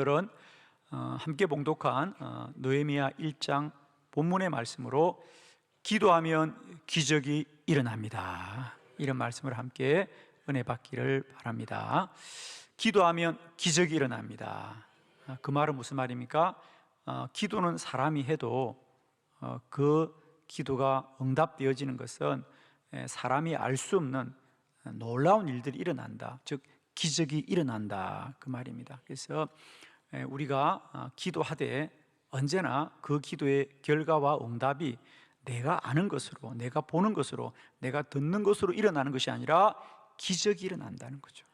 오늘은 함께 봉독한 느헤미야 1장 본문의 말씀으로 기도하면 기적이 일어납니다, 이런 말씀을 함께 은혜 받기를 바랍니다. 기도하면 기적이 일어납니다. 그 말은 무슨 말입니까? 기도는 사람이 해도 그 기도가 응답되어지는 것은 사람이 알 수 없는 놀라운 일들이 일어난다, 즉 기적이 일어난다, 그 말입니다. 그래서 우리가 기도하되 언제나 그 기도의 결과와 응답이 내가 아는 것으로, 내가 보는 것으로, 내가 듣는 것으로 일어나는 것이 아니라 기적이 일어난다는 거죠.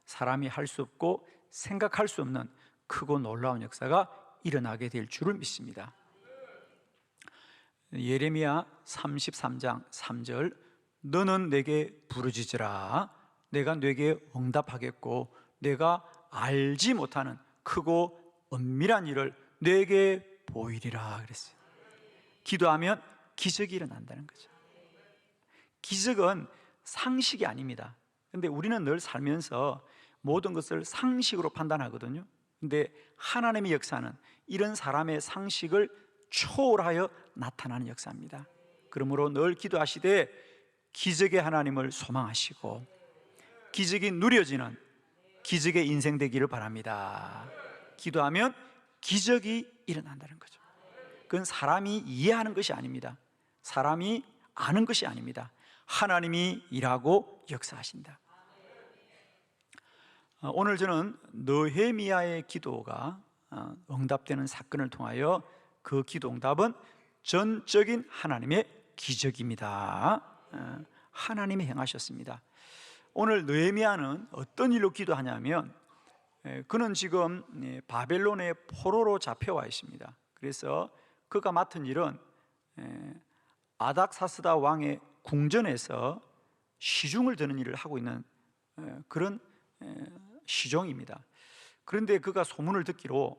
사람이 할 수 없고 생각할 수 없는 크고 놀라운 역사가 일어나게 될 줄을 믿습니다. 예레미야 33장 3절, 너는 내게 부르짖으라, 내가 내게 응답하겠고 내가 알지 못하는 크고 은밀한 일을 내게 보이리라 그랬어요. 기도하면 기적이 일어난다는 거죠. 기적은 상식이 아닙니다. 근데 우리는 늘 살면서 모든 것을 상식으로 판단하거든요. 근데 하나님의 역사는 이런 사람의 상식을 초월하여 나타나는 역사입니다. 그러므로 늘 기도하시되 기적의 하나님을 소망하시고 기적이 누려지는 기적의 인생 되기를 바랍니다. 기도하면 기적이 일어난다는 거죠. 그건 사람이 이해하는 것이 아닙니다. 사람이 아는 것이 아닙니다. 하나님이 일하고 역사하신다. 오늘 저는 느헤미야의 기도가 응답되는 사건을 통하여 그 기도 응답은 전적인 하나님의 기적입니다. 하나님이 행하셨습니다. 오늘 느헤미야는 어떤 일로 기도하냐면, 그는 지금 바벨론의 포로로 잡혀와 있습니다. 그래서 그가 맡은 일은 아닥사스다 왕의 궁전에서 시중을 드는 일을 하고 있는 그런 시종입니다. 그런데 그가 소문을 듣기로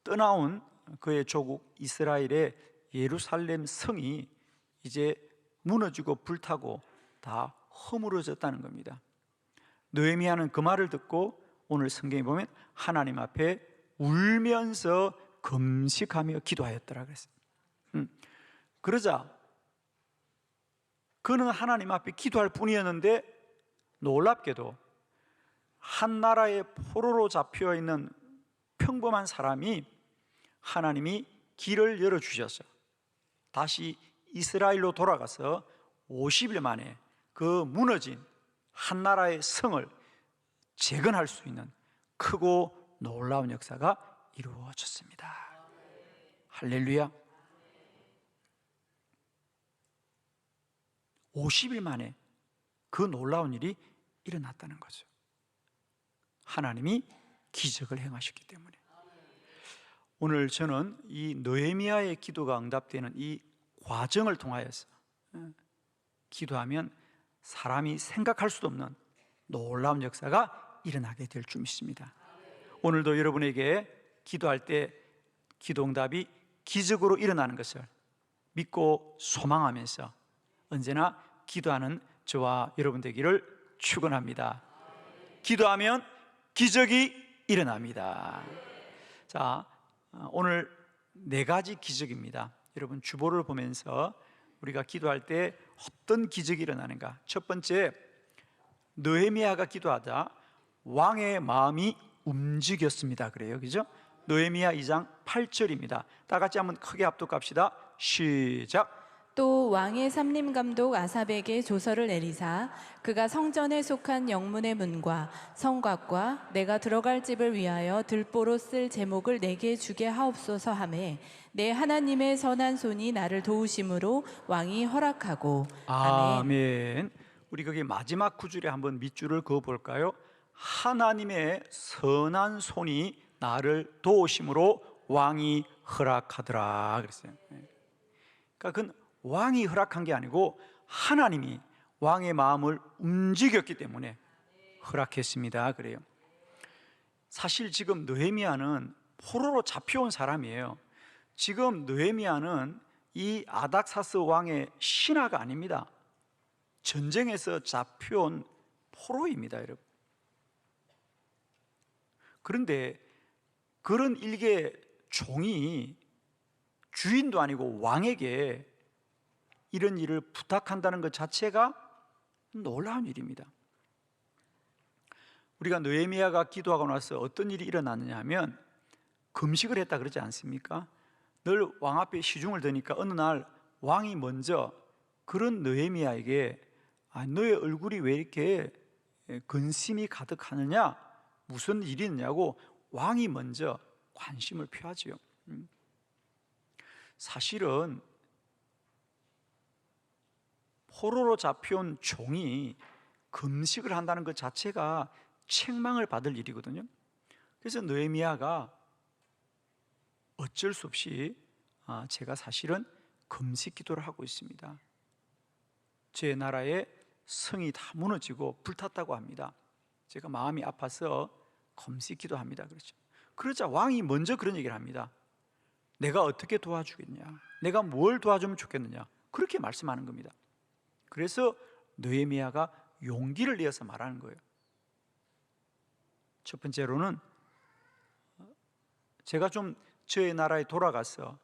떠나온 그의 조국 이스라엘의 예루살렘 성이 이제 무너지고 불타고 다 허물어졌다는 겁니다. 느헤미야는 그 말을 듣고 오늘 성경에 보면 하나님 앞에 울면서 금식하며 기도하였더라 그랬어요. 그러자 그는 하나님 앞에 기도할 뿐이었는데 놀랍게도 한 나라의 포로로 잡혀 있는 평범한 사람이 하나님이 길을 열어주셔서 다시 이스라엘로 돌아가서 50일 만에 그 무너진 한 나라의 성을 재건할 수 있는 크고 놀라운 역사가 이루어졌습니다. 할렐루야. 50일 만에 그 놀라운 일이 일어났다는 거죠. 하나님이 기적을 행하셨기 때문에. 오늘 저는 이 느헤미야의 기도가 응답되는 이 과정을 통하여서 기도하면 사람이 생각할 수도 없는 놀라운 역사가 일어나게 될 줄 믿습니다. 오늘도 여러분에게 기도할 때 기도 응답이 기적으로 일어나는 것을 믿고 소망하면서 언제나 기도하는 저와 여러분 되기를 축원합니다. 기도하면 기적이 일어납니다. 자, 오늘 4가지 기적입니다. 여러분 주보를 보면서 우리가 기도할 때 어떤 기적이 일어나는가. 첫 번째, 느헤미야가 기도하자 왕의 마음이 움직였습니다 그래요, 그죠? 느헤미야 2장 8절입니다. 다 같이 한번 크게 합독합시다. 시작. 또 왕의 삼림감독 아삽에게 조서를 내리사 그가 성전에 속한 영문의 문과 성곽과 내가 들어갈 집을 위하여 들보로 쓸 제목을 내게 주게 하옵소서 하매 내 하나님의 선한 손이 나를 도우심으로 왕이 허락하고. 아멘. 우리 거기 마지막 구절에 한번 밑줄을 그어 볼까요? 하나님의 선한 손이 나를 도우심으로 왕이 허락하더라 그랬어요. 그러니까 그건 왕이 허락한 게 아니고 하나님이 왕의 마음을 움직였기 때문에 허락했습니다 그래요. 사실 지금 느헤미야는 포로로 잡혀온 사람이에요. 지금 느헤미야는 이 아닥사스 왕의 신하가 아닙니다. 전쟁에서 잡혀온 포로입니다 여러분. 그런데 그런 일개 종이 주인도 아니고 왕에게 이런 일을 부탁한다는 것 자체가 놀라운 일입니다. 우리가 느헤미야가 기도하고 나서 어떤 일이 일어났느냐 하면 금식을 했다 그러지 않습니까? 늘 왕 앞에 시중을 드니까 어느 날 왕이 먼저 그런 느헤미야에게 너의 얼굴이 왜 이렇게 근심이 가득하느냐, 무슨 일이 있느냐고 왕이 먼저 관심을 표하지요. 사실은 포로로 잡혀온 종이 금식을 한다는 것 자체가 책망을 받을 일이거든요. 그래서 느헤미야가 어쩔 수 없이 제가 사실은 금식 기도를 하고 있습니다. 제 나라의 성이 다 무너지고 불탔다고 합니다. 제가 마음이 아파서 금식 기도합니다. 그렇죠. 그러자 왕이 먼저 그런 얘기를 합니다. 내가 어떻게 도와주겠냐, 내가 뭘 도와주면 좋겠느냐, 그렇게 말씀하는 겁니다. 그래서 느헤미야가 용기를 내어서 말하는 거예요. 첫 번째로는 제가 좀 저의 나라에 돌아가서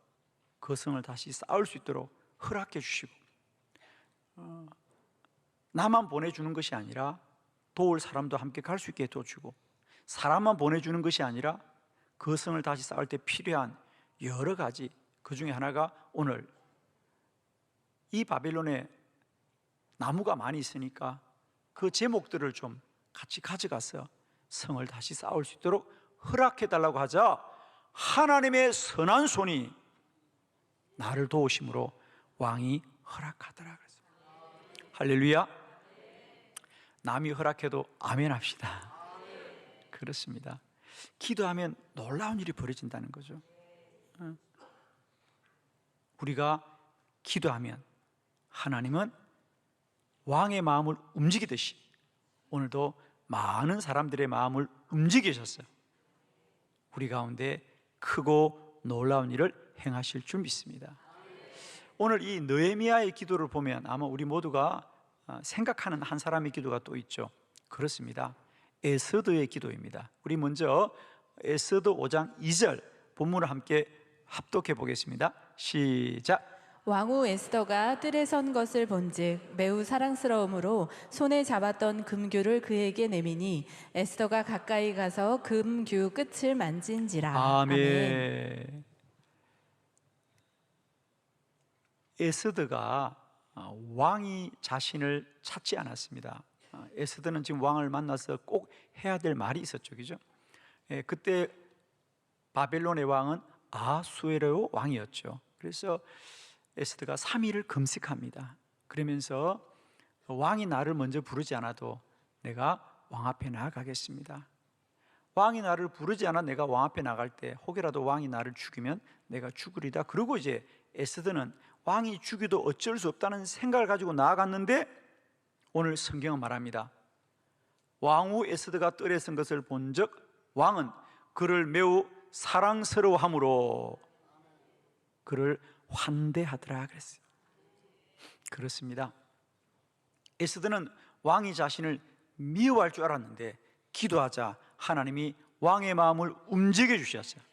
그 성을 다시 쌓을 수 있도록 허락해 주시고, 나만 보내주는 것이 아니라 도울 사람도 함께 갈 수 있게 도와주고, 사람만 보내주는 것이 아니라 그 성을 다시 쌓을 때 필요한 여러 가지, 그 중에 하나가 오늘 이 바벨론에 나무가 많이 있으니까 그 제목들을 좀 같이 가져가서 성을 다시 쌓을 수 있도록 허락해 달라고 하자 하나님의 선한 손이 나를 도우심으로 왕이 허락하더라 그랬어요. 할렐루야. 남이 허락해도 아멘 합시다. 그렇습니다. 기도하면 놀라운 일이 벌어진다는 거죠. 우리가 기도하면 하나님은 왕의 마음을 움직이듯이 오늘도 많은 사람들의 마음을 움직이셨어요. 우리 가운데 크고 놀라운 일을 행하실 줄 믿습니다. 오늘 이 느헤미야의 기도를 보면 아마 우리 모두가 생각하는 한 사람의 기도가 또 있죠. 그렇습니다. 에스더의 기도입니다. 우리 먼저 에스더 5장 2절 본문을 함께 합독해 보겠습니다. 시작. 왕후 에스더가 뜰에 선 것을 본즉 매우 사랑스러움으로 손에 잡았던 금규를 그에게 내미니 에스더가 가까이 가서 금규 끝을 만진지라. 아멘. 에스더가 왕이 자신을 찾지 않았습니다. 에스더는 지금 왕을 만나서 꼭 해야 될 말이 있었죠, 그죠? 그때 바벨론의 왕은 아수에로 왕이었죠. 그래서 에스더가 3일을 금식합니다. 그러면서 왕이 나를 먼저 부르지 않아도 내가 왕 앞에 나아가겠습니다. 왕이 나를 부르지 않아 내가 왕 앞에 나갈 때 혹여라도 왕이 나를 죽이면 내가 죽으리다. 그리고 이제 에스더는 왕이 죽여도 어쩔 수 없다는 생각을 가지고 나아갔는데 오늘 성경은 말합니다. 왕후 에스더가 뜰에 선 것을 본즉 왕은 그를 매우 사랑스러워함으로 그를 환대하더라 그랬어요. 그렇습니다. 에스더는 왕이 자신을 미워할 줄 알았는데 기도하자 하나님이 왕의 마음을 움직여 주셨어요.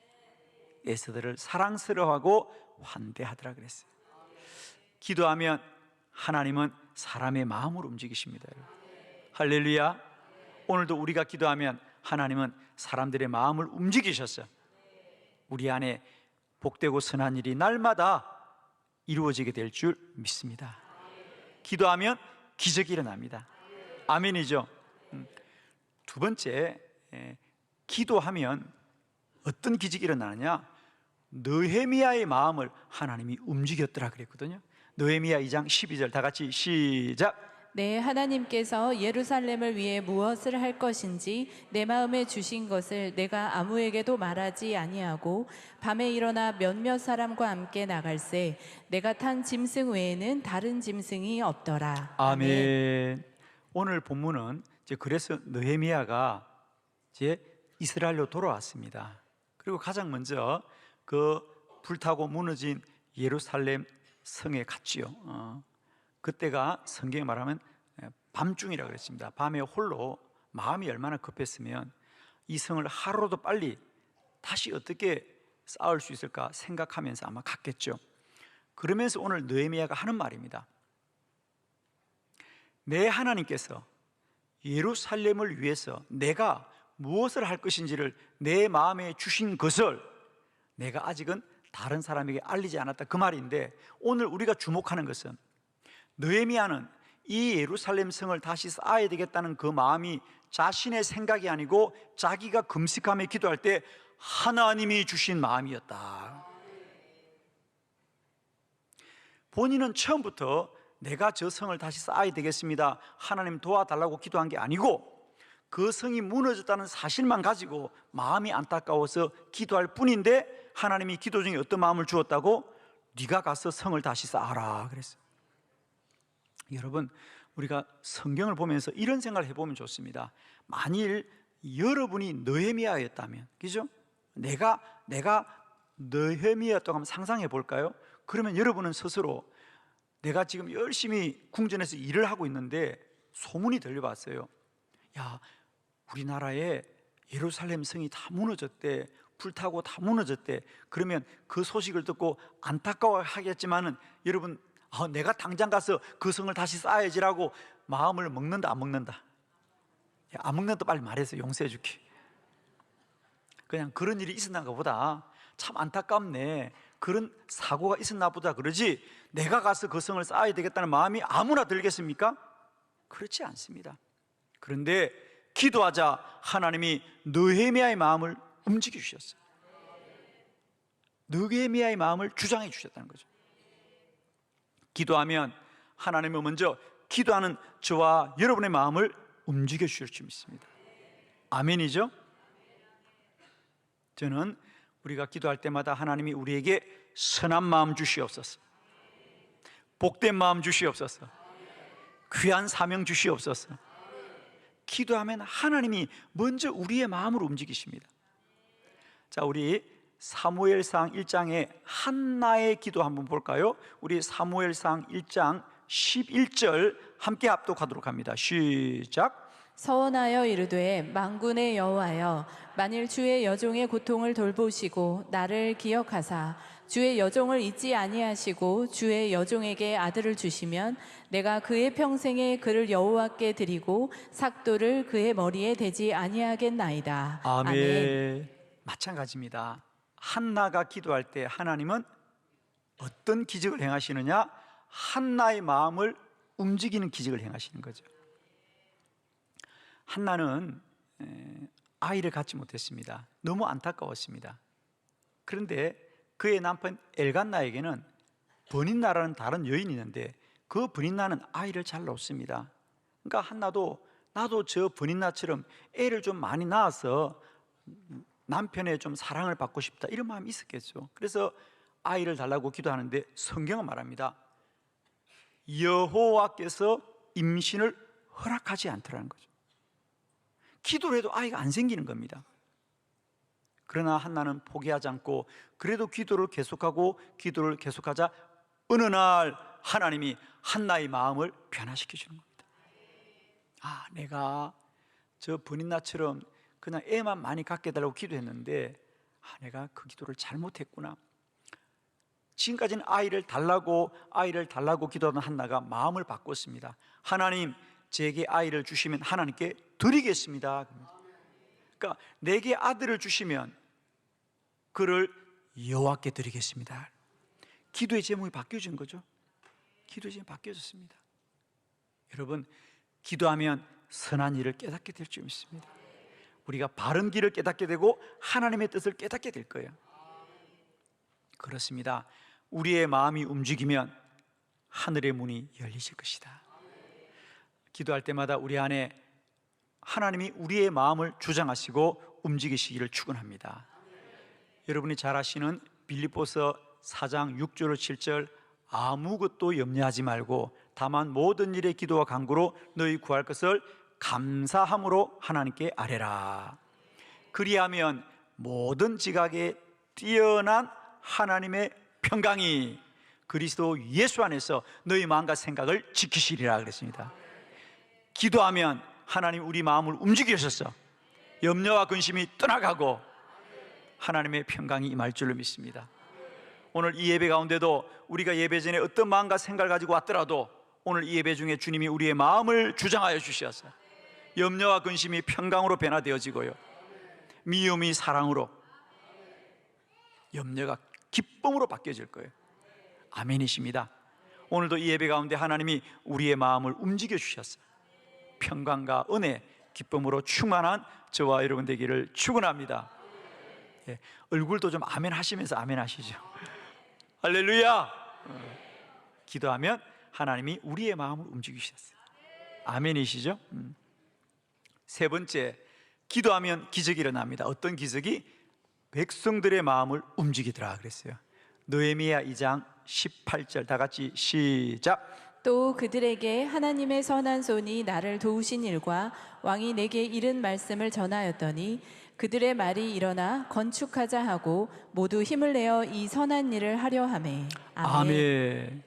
에스더를 사랑스러워하고 환대하더라 그랬어요. 기도하면 하나님은 사람의 마음을 움직이십니다. 할렐루야. 오늘도 우리가 기도하면 하나님은 사람들의 마음을 움직이셨어요. 우리 안에 복되고 선한 일이 날마다 이루어지게 될 줄 믿습니다. 기도하면 기적이 일어납니다. 아멘이죠. 두 번째, 기도하면 어떤 기적이 일어나느냐? 느헤미야의 마음을 하나님이 움직였더라 그랬거든요. 느헤미야 2장 12절 다 같이 시작. 내 하나님께서 예루살렘을 위해 무엇을 할 것인지 내 마음에 주신 것을 내가 아무에게도 말하지 아니하고 밤에 일어나 몇몇 사람과 함께 나갈새 내가 탄 짐승 외에는 다른 짐승이 없더라. 아멘. 오늘 본문은 이제 그래서 느헤미야가 이제 이스라엘로 돌아왔습니다. 그리고 가장 먼저 그 불타고 무너진 예루살렘 성에 갔지요. 그때가 성경에 말하면 밤중이라고 그랬습니다. 밤에 홀로 마음이 얼마나 급했으면 이 성을 하루라도 빨리 다시 어떻게 쌓을 수 있을까 생각하면서 아마 갔겠죠. 그러면서 오늘 느헤미야가 하는 말입니다. 내 하나님께서 예루살렘을 위해서 내가 무엇을 할 것인지를 내 마음에 주신 것을 내가 아직은 다른 사람에게 알리지 않았다, 그 말인데, 오늘 우리가 주목하는 것은 느헤미야는 이 예루살렘 성을 다시 쌓아야 되겠다는 그 마음이 자신의 생각이 아니고 자기가 금식하며 기도할 때 하나님이 주신 마음이었다. 본인은 처음부터 내가 저 성을 다시 쌓아야 되겠습니다, 하나님 도와달라고 기도한 게 아니고 그 성이 무너졌다는 사실만 가지고 마음이 안타까워서 기도할 뿐인데, 하나님이 기도 중에 어떤 마음을 주었다고? 네가 가서 성을 다시 쌓아라 그랬어요. 여러분, 우리가 성경을 보면서 이런 생각을 해보면 좋습니다. 만일 여러분이 느헤미야였다면, 그죠? 내가 느헤미야였다고 한번 상상해 볼까요? 그러면 여러분은 스스로 내가 지금 열심히 궁전에서 일을 하고 있는데 소문이 들려봤어요. 야, 우리나라에 예루살렘 성이 다 무너졌대, 불타고 다 무너졌대. 그러면 그 소식을 듣고 안타까워하겠지만은 여러분, 내가 당장 가서 그 성을 다시 쌓아야지라고 마음을 먹는다, 안 먹는다? 안 먹는다 빨리 말해서 용서해 줄게. 그냥 그런 일이 있었나 보다, 참 안타깝네, 그런 사고가 있었나 보다 그러지, 내가 가서 그 성을 쌓아야 되겠다는 마음이 아무나 들겠습니까? 그렇지 않습니다. 그런데 기도하자 하나님이 느헤미야의 마음을 움직여 주셨어요. 느헤미야의 마음을 주장해 주셨다는 거죠. 기도하면 하나님은 먼저 기도하는 저와 여러분의 마음을 움직여 주실 줄 믿습니다. 아멘이죠? 저는 우리가 기도할 때마다 하나님이 우리에게 선한 마음 주시옵소서, 복된 마음 주시옵소서, 귀한 사명 주시옵소서. 기도하면 하나님이 먼저 우리의 마음을 움직이십니다. 자, 우리 사무엘상 1장의 한나의 기도 한번 볼까요? 우리 사무엘상 1장 11절 함께 합독하도록 합니다. 시작. 서원하여 이르되 만군의 여호와여, 만일 주의 여종의 고통을 돌보시고 나를 기억하사 주의 여종을 잊지 아니하시고 주의 여종에게 아들을 주시면 내가 그의 평생에 그를 여호와께 드리고 삭도를 그의 머리에 대지 아니하겠나이다. 아멘. 마찬가지입니다. 한나가 기도할 때 하나님은 어떤 기적을 행하시느냐? 한나의 마음을 움직이는 기적을 행하시는 거죠. 한나는 아이를 갖지 못했습니다. 너무 안타까웠습니다. 그런데 그의 남편 엘간나에게는 버닌나라는 다른 여인이 있는데 그 버닌나는 아이를 잘 놓습니다. 그러니까 한나도 나도 저 버닌나처럼 애를 좀 많이 낳아서 남편의 좀 사랑을 받고 싶다, 이런 마음이 있었겠죠. 그래서 아이를 달라고 기도하는데 성경은 말합니다. 여호와께서 임신을 허락하지 않더라는 거죠. 기도를 해도 아이가 안 생기는 겁니다. 그러나 한나는 포기하지 않고 그래도 기도를 계속하자 어느 날 하나님이 한나의 마음을 변화시켜 주는 겁니다. 아, 내가 저 버닌나처럼 그냥 애만 많이 갖게 해달라고 기도했는데 내가 그 기도를 잘못했구나. 지금까지는 아이를 달라고 기도하던 한나가 마음을 바꿨습니다. 하나님, 제게 아이를 주시면 하나님께 드리겠습니다. 그러니까 내게 아들을 주시면 그를 여호와께 드리겠습니다. 기도의 제목이 바뀌어진 거죠. 기도의 제목이 바뀌어졌습니다. 여러분, 기도하면 선한 일을 깨닫게 될 줄 믿습니다. 우리가 바른 길을 깨닫게 되고 하나님의 뜻을 깨닫게 될 거예요. 그렇습니다. 우리의 마음이 움직이면 하늘의 문이 열리실 것이다. 기도할 때마다 우리 안에 하나님이 우리의 마음을 주장하시고 움직이시기를 축원합니다. 여러분이 잘 아시는 빌립보서 4장 6절 7절, 아무것도 염려하지 말고 다만 모든 일에 기도와 간구로 너희 구할 것을 감사함으로 하나님께 아뢰라. 그리하면 모든 지각에 뛰어난 하나님의 평강이 그리스도 예수 안에서 너희 마음과 생각을 지키시리라 그랬습니다. 기도하면 하나님 우리 마음을 움직이셔서 염려와 근심이 떠나가고 하나님의 평강이 임할 줄로 믿습니다. 오늘 이 예배 가운데도 우리가 예배 전에 어떤 마음과 생각을 가지고 왔더라도 오늘 이 예배 중에 주님이 우리의 마음을 주장하여 주셔서 염려와 근심이 평강으로 변화되어지고요, 미움이 사랑으로, 염려가 기쁨으로 바뀌어질 거예요. 아멘이십니다. 오늘도 이 예배 가운데 하나님이 우리의 마음을 움직여 주셨어요. 평강과 은혜, 기쁨으로 충만한 저와 여러분 되기를 축원합니다. 예, 얼굴도 좀 아멘 하시면서 아멘 하시죠. 할렐루야. 기도하면 하나님이 우리의 마음을 움직이셨어요. 아멘이시죠? 세 번째, 기도하면 기적이 일어납니다. 어떤 기적이? 백성들의 마음을 움직이더라 그랬어요. 느헤미야 2장 18절 다 같이 시작. 또 그들에게 하나님의 선한 손이 나를 도우신 일과 왕이 내게 이른 말씀을 전하였더니 그들의 말이 일어나 건축하자 하고 모두 힘을 내어 이 선한 일을 하려 하매. 아멘.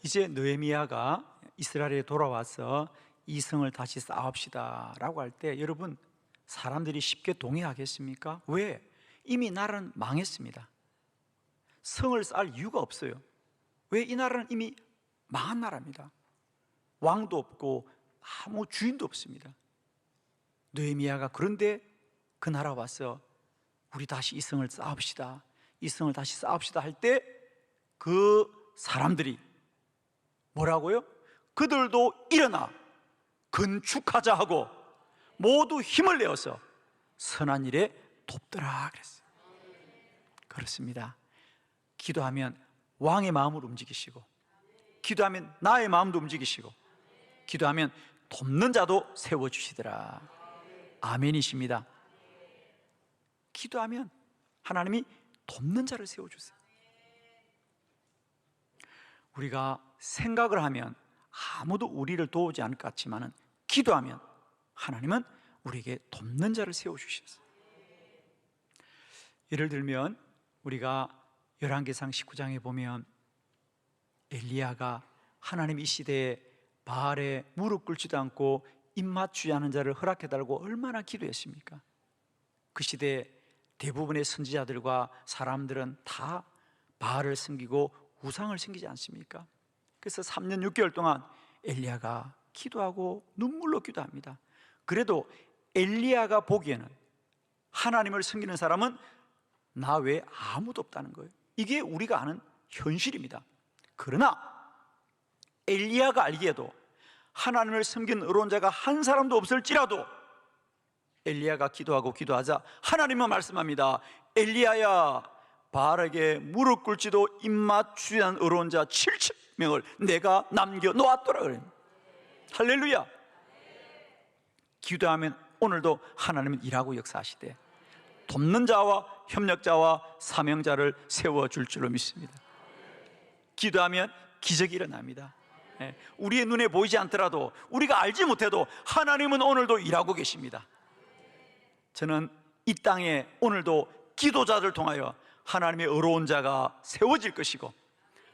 이제 느헤미야가 이스라엘에 돌아와서 이 성을 다시 쌓읍시다 라고 할 때 여러분, 사람들이 쉽게 동의하겠습니까? 왜? 이미 나라는 망했습니다. 성을 쌓을 이유가 없어요. 왜? 이 나라는 이미 망한 나라입니다. 왕도 없고 아무 주인도 없습니다. 느헤미야가 그런데 그 나라 와서 우리 다시 이 성을 쌓읍시다, 이 성을 다시 쌓읍시다 할 때 그 사람들이 뭐라고요? 그들도 일어나 건축하자 하고 모두 힘을 내어서 선한 일에 돕더라 그랬어요. 그렇습니다. 기도하면 왕의 마음을 움직이시고, 기도하면 나의 마음도 움직이시고, 기도하면 돕는 자도 세워주시더라. 아멘이십니다. 기도하면 하나님이 돕는 자를 세워주세요. 우리가 생각을 하면 아무도 우리를 도우지 않을 것 같지만 기도하면 하나님은 우리에게 돕는 자를 세워주셨어요. 예를 들면 우리가 열왕기상 19장에 보면 엘리야가 하나님 이 시대에 바알에 무릎 꿇지도 않고 입 맞추지 않은 자를 허락해달라고 얼마나 기도했습니까? 그 시대에 대부분의 선지자들과 사람들은 다 바알을 섬기고 우상을 섬기지 않습니까? 그래서 3년 6개월 동안 엘리야가 기도하고 눈물로 기도합니다. 그래도 엘리야가 보기에는 하나님을 섬기는 사람은 나 외에 아무도 없다는 거예요. 이게 우리가 아는 현실입니다. 그러나 엘리야가 알기에도 하나님을 섬기는 의로운 자가 한 사람도 없을지라도 엘리야가 기도하자 하나님은 말씀합니다. 엘리야야, 바알에게 무릎 꿇지도 입 맞추지 않은 의로운 자 70명을 내가 남겨놓았더라 그래요. 할렐루야. 기도하면 오늘도 하나님은 일하고 역사하시되 돕는 자와 협력자와 사명자를 세워줄 줄로 믿습니다. 기도하면 기적이 일어납니다. 우리의 눈에 보이지 않더라도, 우리가 알지 못해도 하나님은 오늘도 일하고 계십니다. 저는 이 땅에 오늘도 기도자들 통하여 하나님의 의로운 자가 세워질 것이고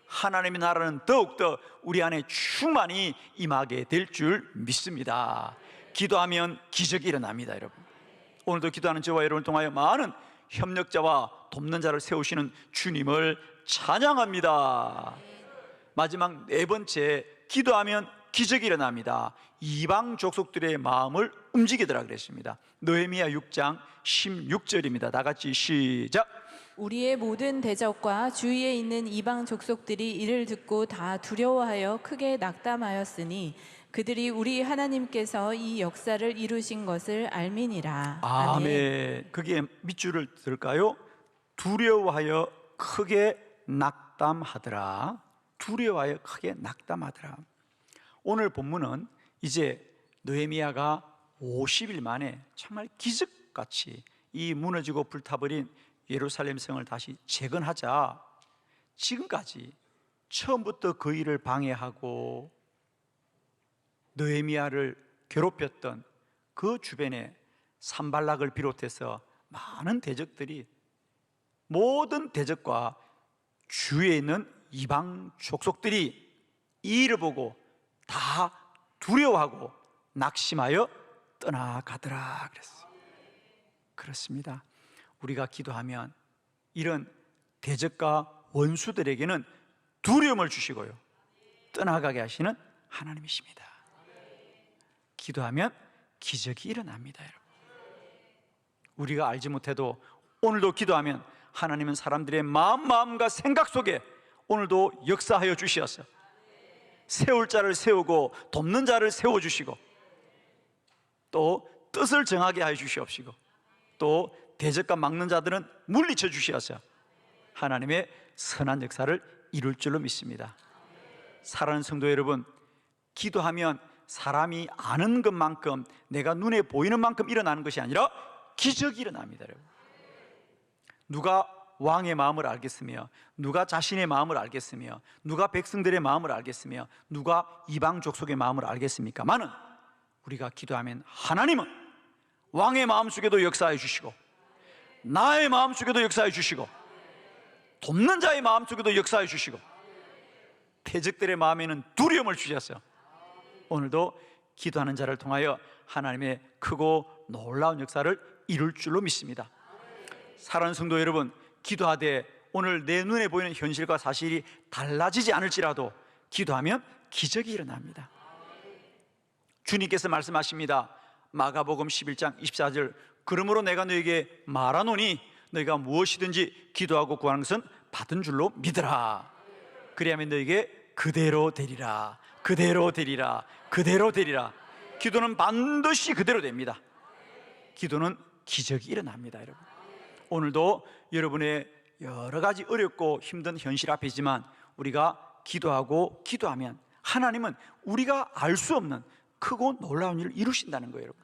하나님의 나라는 더욱더 우리 안에 충만히 임하게 될 줄 믿습니다. 기도하면 기적이 일어납니다. 여러분, 오늘도 기도하는 저와 여러분을 통하여 많은 협력자와 돕는 자를 세우시는 주님을 찬양합니다. 마지막 네 번째, 기도하면 기적이 일어납니다. 이방 족속들의 마음을 움직이더라 그랬습니다. 느헤미야 6장 16절입니다. 다 같이 시작. 우리의 모든 대적과 주위에 있는 이방 족속들이 이를 듣고 다 두려워하여 크게 낙담하였으니 그들이 우리 하나님께서 이 역사를 이루신 것을 알미니라. 아멘. 거기에 밑줄을 들까요? 두려워하여 크게 낙담하더라. 두려워하여 크게 낙담하더라. 오늘 본문은 이제 느헤미야가 50일 만에 정말 기적같이 이 무너지고 불타버린 예루살렘 성을 다시 재건하자, 지금까지 처음부터 그 일을 방해하고 느헤미야를 괴롭혔던 그 주변에 산발락을 비롯해서 많은 대적들이, 모든 대적과 주위에 있는 이방 족속들이 이 일을 보고 다 두려워하고 낙심하여 떠나가더라 그랬어요. 그렇습니다. 우리가 기도하면 이런 대적과 원수들에게는 두려움을 주시고요, 떠나가게 하시는 하나님이십니다. 기도하면 기적이 일어납니다, 여러분. 우리가 알지 못해도 오늘도 기도하면 하나님은 사람들의 마음과 생각 속에 오늘도 역사하여 주시었어요. 세울 자를 세우고 돕는 자를 세워주시고, 또 뜻을 정하게 하여 주시옵시고, 또 대적과 막는 자들은 물리쳐 주시었어요. 하나님의 선한 역사를 이룰 줄로 믿습니다. 사랑하는 성도 여러분, 기도하면 사람이 아는 것만큼, 내가 눈에 보이는 만큼 일어나는 것이 아니라 기적이 일어납니다, 여러분. 누가 왕의 마음을 알겠으며, 누가 자신의 마음을 알겠으며, 누가 백성들의 마음을 알겠으며, 누가 이방 족속의 마음을 알겠습니까? 많은 우리가 기도하면 하나님은 왕의 마음속에도 역사해 주시고, 나의 마음속에도 역사해 주시고, 돕는 자의 마음속에도 역사해 주시고, 대적들의 마음에는 두려움을 주셨어요. 오늘도 기도하는 자를 통하여 하나님의 크고 놀라운 역사를 이룰 줄로 믿습니다. 사랑하는 성도 여러분, 기도하되 오늘 내 눈에 보이는 현실과 사실이 달라지지 않을지라도 기도하면 기적이 일어납니다. 주님께서 말씀하십니다. 마가복음 11장 24절, 그러므로 내가 너에게 말하노니 너희가 무엇이든지 기도하고 구하는 것은 받은 줄로 믿으라. 그리하면 너에게 그대로 되리라. 그대로 되리라. 그대로 되리라. 기도는 반드시 그대로 됩니다. 기도는 기적이 일어납니다, 여러분. 오늘도 여러분의 여러 가지 어렵고 힘든 현실 앞이지만 우리가 기도하고 기도하면 하나님은 우리가 알 수 없는 크고 놀라운 일을 이루신다는 거예요, 여러분.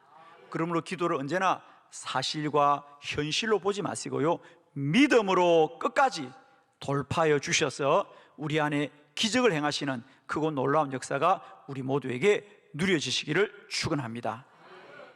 그러므로 기도를 언제나 사실과 현실로 보지 마시고요, 믿음으로 끝까지 돌파하여 주셔서 우리 안에 기적을 행하시는 크고 놀라운 역사가 우리 모두에게 누려지시기를 축원합니다.